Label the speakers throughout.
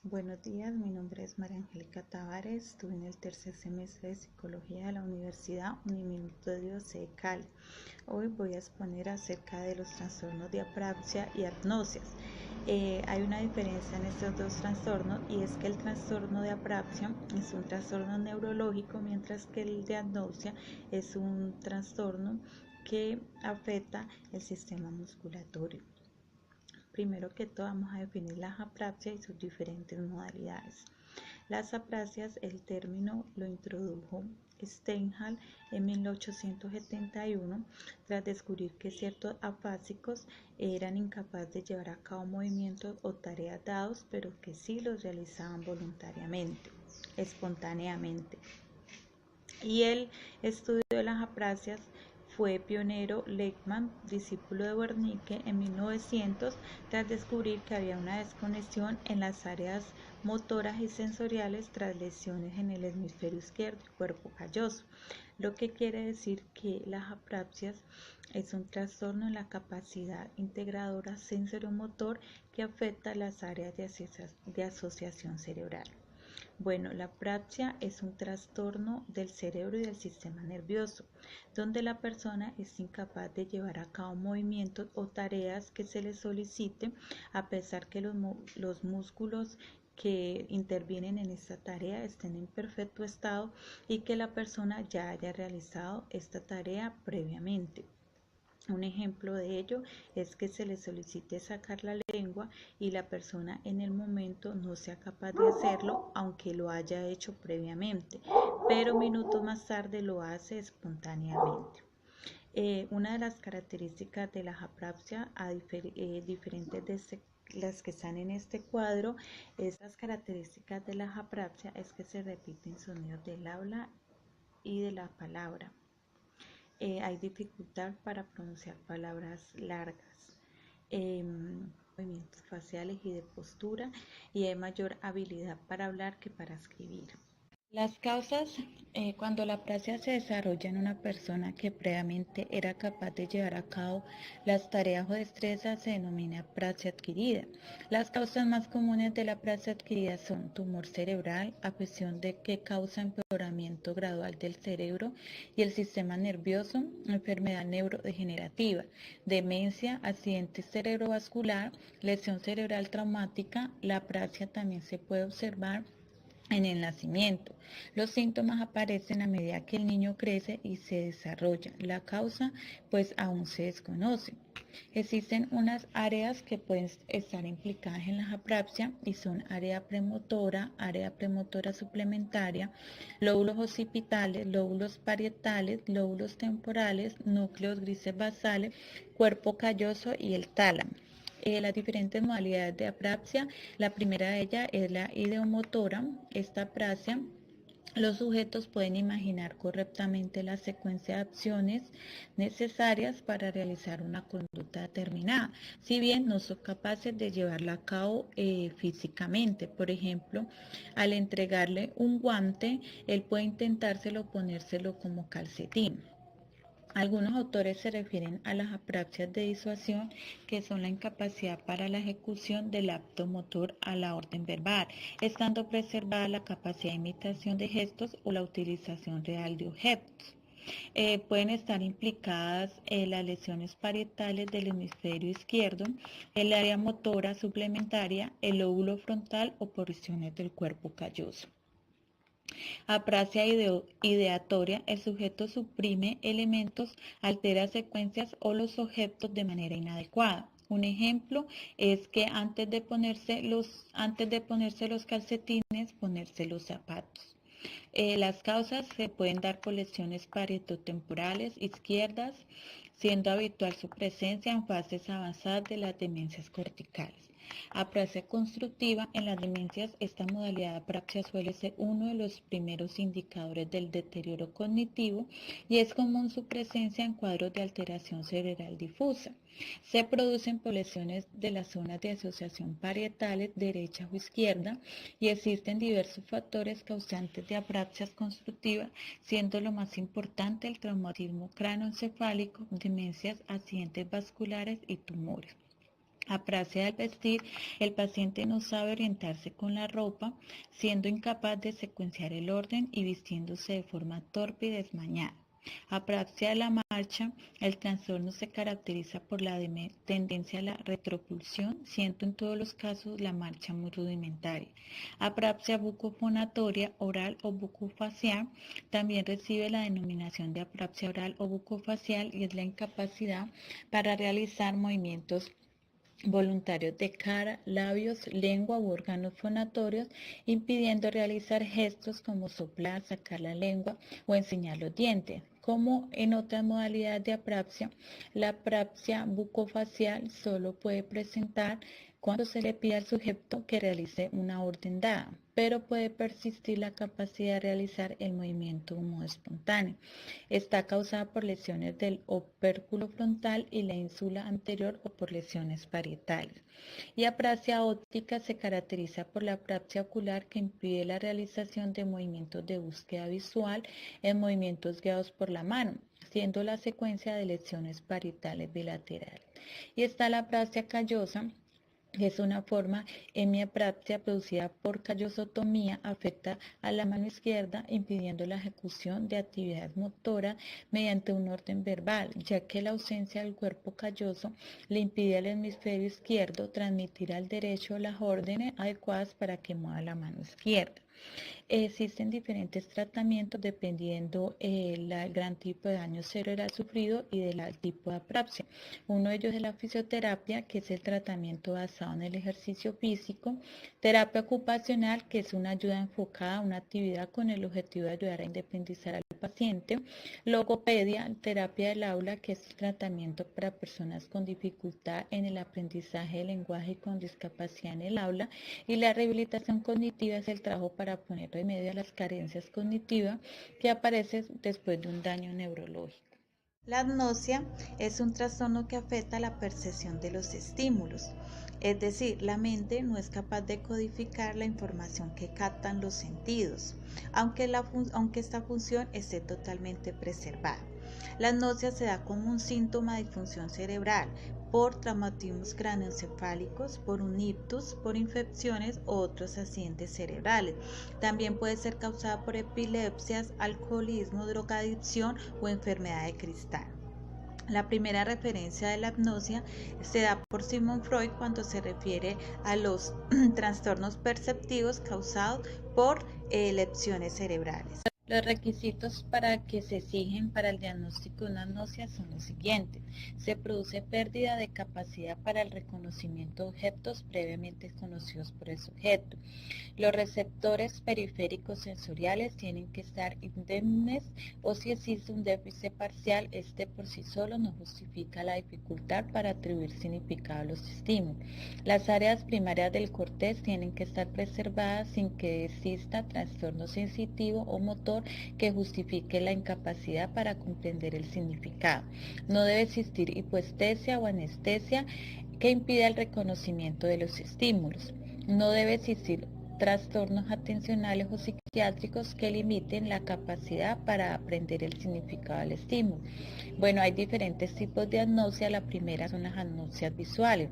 Speaker 1: Buenos días, mi nombre es María Angélica Tavares, estuve en el tercer semestre de Psicología de la Universidad Uniminuto de Dios de Cali. Hoy voy a exponer acerca de los trastornos de apraxia y apnosias. Hay una diferencia en estos dos trastornos y es que el trastorno de apraxia es un trastorno neurológico, mientras que el de apnosia es un trastorno que afecta el sistema musculatorio. Primero que todo vamos a definir las apraxias y sus diferentes modalidades. Las apraxias, el término lo introdujo Steinhal en 1871 tras descubrir que ciertos afásicos eran incapaces de llevar a cabo movimientos o tareas dados, pero que sí los realizaban voluntariamente, espontáneamente. Y el estudio de las apraxias fue pionero Leckmann, discípulo de Wernicke, en 1900, tras descubrir que había una desconexión en las áreas motoras y sensoriales tras lesiones en el hemisferio izquierdo y cuerpo calloso, lo que quiere decir que las apraxias es un trastorno en la capacidad integradora sensoriomotor que afecta las áreas de asociación cerebral. Bueno, la apraxia es un trastorno del cerebro y del sistema nervioso, donde la persona es incapaz de llevar a cabo movimientos o tareas que se le solicite, a pesar que los músculos que intervienen en esta tarea estén en perfecto estado y que la persona ya haya realizado esta tarea previamente. Un ejemplo de ello es que se le solicite sacar la lengua y la persona en el momento no sea capaz de hacerlo, aunque lo haya hecho previamente, pero minutos más tarde lo hace espontáneamente. Una de las características de la apraxia, diferentes de las que están en este cuadro, estas características de la apraxia es que se repiten sonidos del habla y de la palabra. Hay dificultad para pronunciar palabras largas, movimientos faciales y de postura, y hay mayor habilidad para hablar que para escribir. Las causas, cuando la apraxia se desarrolla en una persona que previamente era capaz de llevar a cabo las tareas o destrezas, se denomina apraxia adquirida. Las causas más comunes de la apraxia adquirida son tumor cerebral, afección de que causa empeoramiento gradual del cerebro y el sistema nervioso, enfermedad neurodegenerativa, demencia, accidente cerebrovascular, lesión cerebral traumática. La apraxia también se puede observar en el nacimiento. Los síntomas aparecen a medida que el niño crece y se desarrolla. La causa pues aún se desconoce. Existen unas áreas que pueden estar implicadas en la apraxia y son área premotora suplementaria, lóbulos occipitales, lóbulos parietales, lóbulos temporales, núcleos grises basales, cuerpo calloso y el tálamo. Las diferentes modalidades de apraxia, la primera de ellas es la ideomotora. Esta apraxia, los sujetos pueden imaginar correctamente la secuencia de acciones necesarias para realizar una conducta determinada, si bien no son capaces de llevarla a cabo físicamente. Por ejemplo, al entregarle un guante, él puede intentárselo ponérselo como calcetín. Algunos autores se refieren a las apraxias de disuasión, que son la incapacidad para la ejecución del acto motor a la orden verbal, estando preservada la capacidad de imitación de gestos o la utilización real de objetos. Pueden estar implicadas las lesiones parietales del hemisferio izquierdo, el área motora suplementaria, el lóbulo frontal o porciones del cuerpo calloso. Apraxia ideatoria, el sujeto suprime elementos, altera secuencias o los objetos de manera inadecuada. Un ejemplo es que antes de ponerse los calcetines, ponerse los zapatos. Las causas se pueden dar por lesiones parietotemporales izquierdas, siendo habitual su presencia en fases avanzadas de las demencias corticales. Apraxia constructiva, en las demencias, esta modalidad de apraxia suele ser uno de los primeros indicadores del deterioro cognitivo y es común su presencia en cuadros de alteración cerebral difusa. Se producen por lesiones de las zonas de asociación parietales derecha o izquierda y existen diversos factores causantes de apraxias constructivas, siendo lo más importante el traumatismo cráneoencefálico, demencias, accidentes vasculares y tumores. Apraxia al vestir, el paciente no sabe orientarse con la ropa, siendo incapaz de secuenciar el orden y vistiéndose de forma torpe y desmañada. Apraxia de la marcha, el trastorno se caracteriza por la tendencia a la retropulsión, siendo en todos los casos la marcha muy rudimentaria. Apraxia bucofonatoria, oral o bucofacial, también recibe la denominación de apraxia oral o bucofacial y es la incapacidad para realizar movimientos voluntarios de cara, labios, lengua u órganos fonatorios, impidiendo realizar gestos como soplar, sacar la lengua o enseñar los dientes. Como en otras modalidades de apraxia, la apraxia bucofacial solo puede presentar cuando se le pide al sujeto que realice una orden dada, pero puede persistir la capacidad de realizar el movimiento de un modo espontáneo. Está causada por lesiones del opérculo frontal y la ínsula anterior o por lesiones parietales. Y apraxia óptica se caracteriza por la apraxia ocular que impide la realización de movimientos de búsqueda visual en movimientos guiados por la mano, siendo la secuencia de lesiones parietales bilaterales. Y está la apraxia callosa, que es una forma hemiapraxia producida por callosotomía, afecta a la mano izquierda, impidiendo la ejecución de actividades motoras mediante un orden verbal, ya que la ausencia del cuerpo calloso le impide al hemisferio izquierdo transmitir al derecho las órdenes adecuadas para que mueva la mano izquierda. Existen diferentes tratamientos dependiendo el gran tipo de daño cerebral sufrido y del tipo de apraxia. Uno de ellos es la fisioterapia, que es el tratamiento basado en el ejercicio físico; terapia ocupacional, que es una ayuda enfocada a una actividad con el objetivo de ayudar a independizar al paciente; logopedia, terapia del aula, que es el tratamiento para personas con dificultad en el aprendizaje del lenguaje y con discapacidad en el aula; y la rehabilitación cognitiva es el trabajo para poner remedio a las carencias cognitivas que aparecen después de un daño neurológico. La agnosia es un trastorno que afecta la percepción de los estímulos, es decir, la mente no es capaz de codificar la información que captan los sentidos, aunque esta función esté totalmente preservada. La agnosia se da como un síntoma de disfunción cerebral por traumatismos craneoencefálicos, por un ictus, por infecciones o otros accidentes cerebrales. También puede ser causada por epilepsias, alcoholismo, drogadicción o enfermedad de cristal. La primera referencia de la agnosia se da por Sigmund Freud cuando se refiere a los trastornos perceptivos causados por lesiones cerebrales. Los requisitos para que se exigen para el diagnóstico de una agnosia son los siguientes. Se produce pérdida de capacidad para el reconocimiento de objetos previamente conocidos por el sujeto. Los receptores periféricos sensoriales tienen que estar indemnes, o si existe un déficit parcial, este por sí solo no justifica la dificultad para atribuir significado a los estímulos. Las áreas primarias del cortés tienen que estar preservadas sin que exista trastorno sensitivo o motor que justifique la incapacidad para comprender el significado. No debe existir hipoestesia o anestesia que impida el reconocimiento de los estímulos. No debe existir trastornos atencionales o psiquiátricos que limiten la capacidad para aprender el significado del estímulo. Bueno, hay diferentes tipos de agnosia. La primera son las agnosias visuales.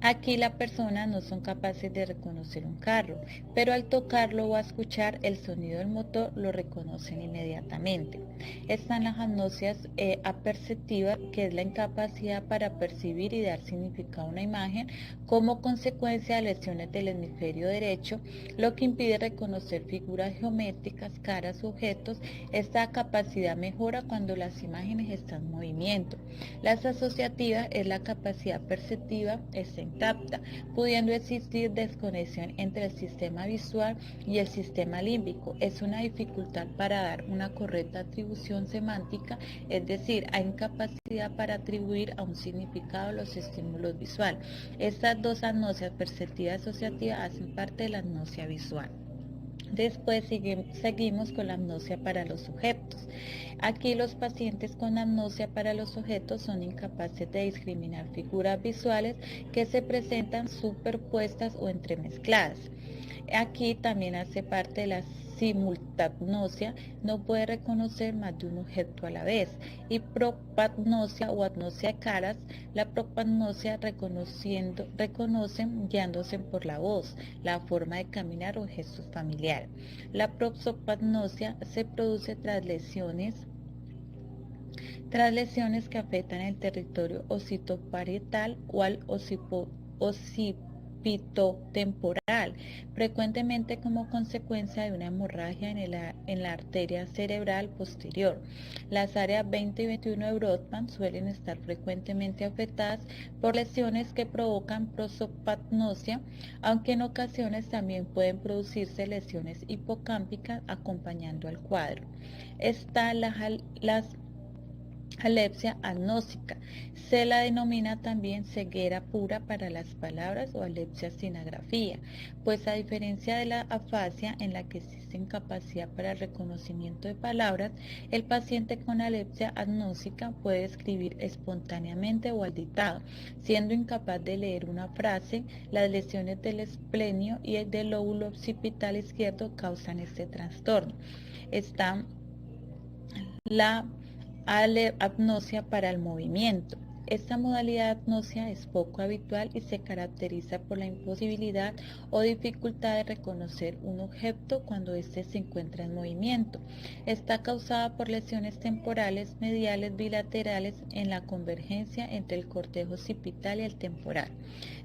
Speaker 1: Aquí las personas no son capaces de reconocer un carro, pero al tocarlo o a escuchar el sonido del motor lo reconocen inmediatamente. Están las agnosias aperceptivas, que es la incapacidad para percibir y dar significado a una imagen como consecuencia de lesiones del hemisferio derecho, lo que impide reconocer figuras geométricas, caras u objetos. Esta capacidad mejora cuando las imágenes están en movimiento. Las asociativas es la capacidad perceptiva está intacta, pudiendo existir desconexión entre el sistema visual y el sistema límbico. Es una dificultad para dar una correcta atribución semántica, es decir, hay incapacidad para atribuir a un significado los estímulos visuales. Estas dos agnosias, perceptiva y asociativa, hacen parte de la agnosia visual. Después seguimos con la agnosia para los sujetos. Aquí los pacientes con agnosia para los sujetos son incapaces de discriminar figuras visuales que se presentan superpuestas o entremezcladas. Aquí también hace parte de la simultagnosia, no puede reconocer más de un objeto a la vez, y propagnosia o agnosia de caras, la propagnosia reconocen guiándose por la voz, la forma de caminar o gestos familiares. La prosopagnosia se produce tras lesiones que afectan el territorio occipitoparietal o al occipitotemporal, frecuentemente como consecuencia de una hemorragia en la arteria cerebral posterior. Las áreas 20 y 21 de Brodmann suelen estar frecuentemente afectadas por lesiones que provocan prosopagnosia, aunque en ocasiones también pueden producirse lesiones hipocámpicas acompañando al cuadro. Están las alepsia agnóstica. Se la denomina también ceguera pura para las palabras o alepsia sin agrafía, pues a diferencia de la afasia en la que existe incapacidad para el reconocimiento de palabras, el paciente con alepsia agnóstica puede escribir espontáneamente o al dictado, siendo incapaz de leer una frase. Las lesiones del esplenio y el del lóbulo occipital izquierdo causan este trastorno. Está la apnosia para el movimiento. Esta modalidad de apnosia es poco habitual y se caracteriza por la imposibilidad o dificultad de reconocer un objeto cuando éste se encuentra en movimiento. Está causada por lesiones temporales mediales bilaterales en la convergencia entre el cortejo occipital y el temporal.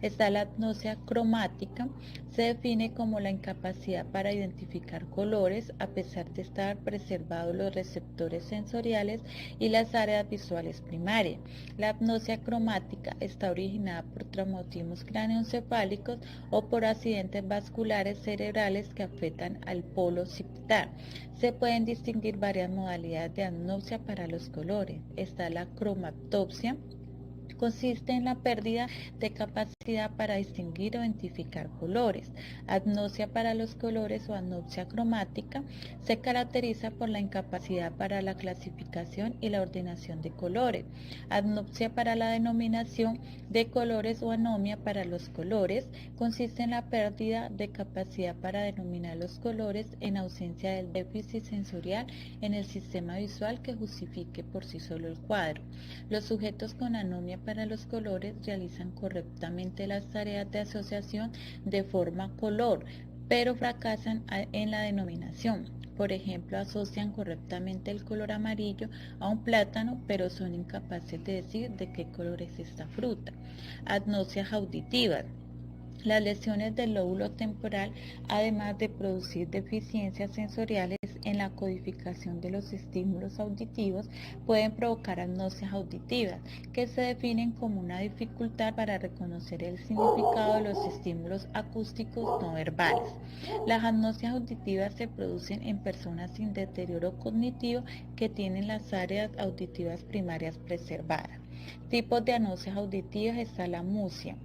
Speaker 1: Está la apnosia cromática. Se define como la incapacidad para identificar colores a pesar de estar preservados los receptores sensoriales y las áreas visuales primarias. La apnosia cromática está originada por traumatismos cráneoencefálicos o por accidentes vasculares cerebrales que afectan al polo occipital. Se pueden distinguir varias modalidades de agnosia para los colores. Está la cromatopsia. Consiste en la pérdida de capacidad para distinguir o identificar colores. Agnosia para los colores o agnosia cromática se caracteriza por la incapacidad para la clasificación y la ordenación de colores. Agnosia para la denominación de colores o anomia para los colores consiste en la pérdida de capacidad para denominar los colores en ausencia del déficit sensorial en el sistema visual que justifique por sí solo el cuadro. Los sujetos con anomia para los colores realizan correctamente las tareas de asociación de forma color, pero fracasan en la denominación. Por ejemplo, asocian correctamente el color amarillo a un plátano, pero son incapaces de decir de qué color es esta fruta. Agnosias auditivas. Las lesiones del lóbulo temporal, además de producir deficiencias sensoriales en la codificación de los estímulos auditivos, pueden provocar agnosias auditivas, que se definen como una dificultad para reconocer el significado de los estímulos acústicos no verbales. Las agnosias auditivas se producen en personas sin deterioro cognitivo que tienen las áreas auditivas primarias preservadas. Tipos de agnosias auditivas está la musia.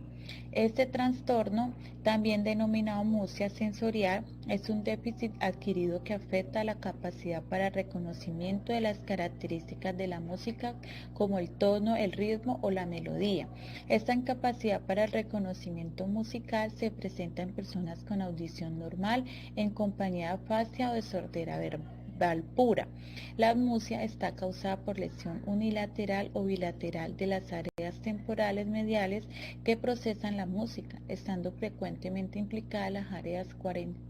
Speaker 1: Este trastorno, también denominado musia sensorial, es un déficit adquirido que afecta la capacidad para el reconocimiento de las características de la música como el tono, el ritmo o la melodía. Esta incapacidad para el reconocimiento musical se presenta en personas con audición normal en compañía de afasia o de sordera verbal pura. La agnosia está causada por lesión unilateral o bilateral de las áreas temporales mediales que procesan la música, estando frecuentemente implicadas las áreas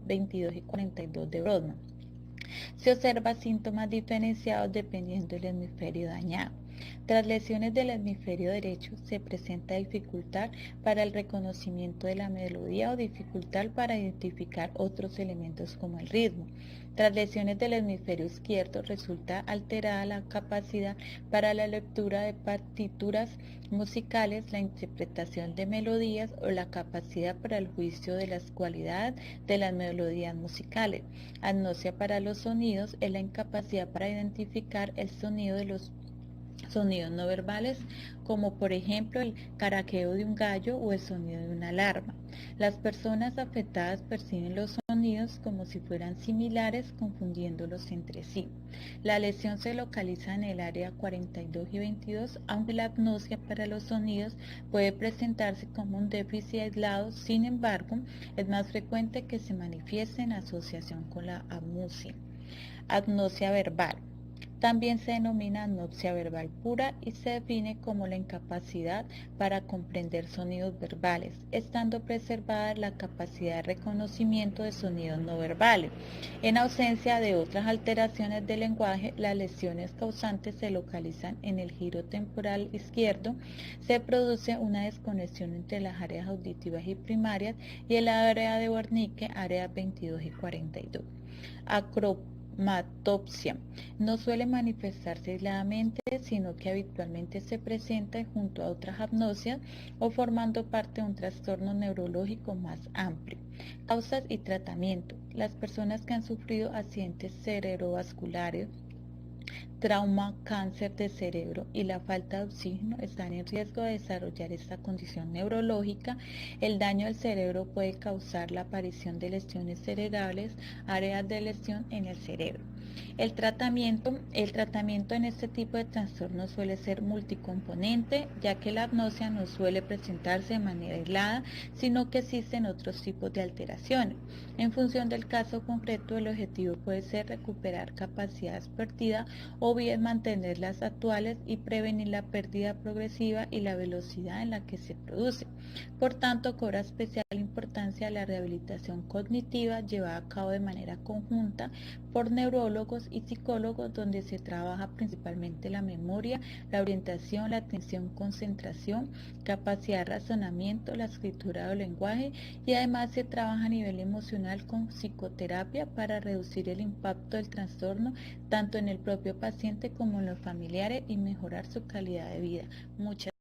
Speaker 1: 22 y 42 de Brodmann. Se observa síntomas diferenciados dependiendo del hemisferio dañado. Tras lesiones del hemisferio derecho se presenta dificultad para el reconocimiento de la melodía o dificultad para identificar otros elementos como el ritmo. Tras lesiones del hemisferio izquierdo resulta alterada la capacidad para la lectura de partituras musicales, la interpretación de melodías o la capacidad para el juicio de las cualidades de las melodías musicales. Agnosia para los sonidos es la incapacidad para identificar el sonido de los sonidos no verbales, como por ejemplo el caraqueo de un gallo o el sonido de una alarma. Las personas afectadas perciben los sonidos sonidos como si fueran similares, confundiéndolos entre sí. La lesión se localiza en el área 42 y 22, aunque la agnosia para los sonidos puede presentarse como un déficit aislado. Sin embargo, es más frecuente que se manifieste en asociación con la agnosia. Agnosia verbal. También se denomina agnosia verbal pura y se define como la incapacidad para comprender sonidos verbales, estando preservada la capacidad de reconocimiento de sonidos no verbales. En ausencia de otras alteraciones del lenguaje, las lesiones causantes se localizan en el giro temporal izquierdo. Se produce una desconexión entre las áreas auditivas y primarias y el área de Wernicke, áreas 22 y 42. Acromatopsia. No suele manifestarse aisladamente, sino que habitualmente se presenta junto a otras agnosias o formando parte de un trastorno neurológico más amplio. Causas y tratamiento. Las personas que han sufrido accidentes cerebrovasculares, trauma, cáncer de cerebro y la falta de oxígeno están en riesgo de desarrollar esta condición neurológica. El daño al cerebro puede causar la aparición de lesiones cerebrales, áreas de lesión en el cerebro. El tratamiento en este tipo de trastornos suele ser multicomponente, ya que la agnosia no suele presentarse de manera aislada, sino que existen otros tipos de alteraciones. En función del caso concreto, el objetivo puede ser recuperar capacidades perdidas o bien mantenerlas actuales y prevenir la pérdida progresiva y la velocidad en la que se produce. Por tanto, cobra especial importancia la rehabilitación cognitiva llevada a cabo de manera conjunta por neurólogos y psicólogos, donde se trabaja principalmente la memoria, la orientación, la atención, concentración, capacidad de razonamiento, la escritura del lenguaje, y además se trabaja a nivel emocional con psicoterapia para reducir el impacto del trastorno tanto en el propio paciente como en los familiares y mejorar su calidad de vida. Muchas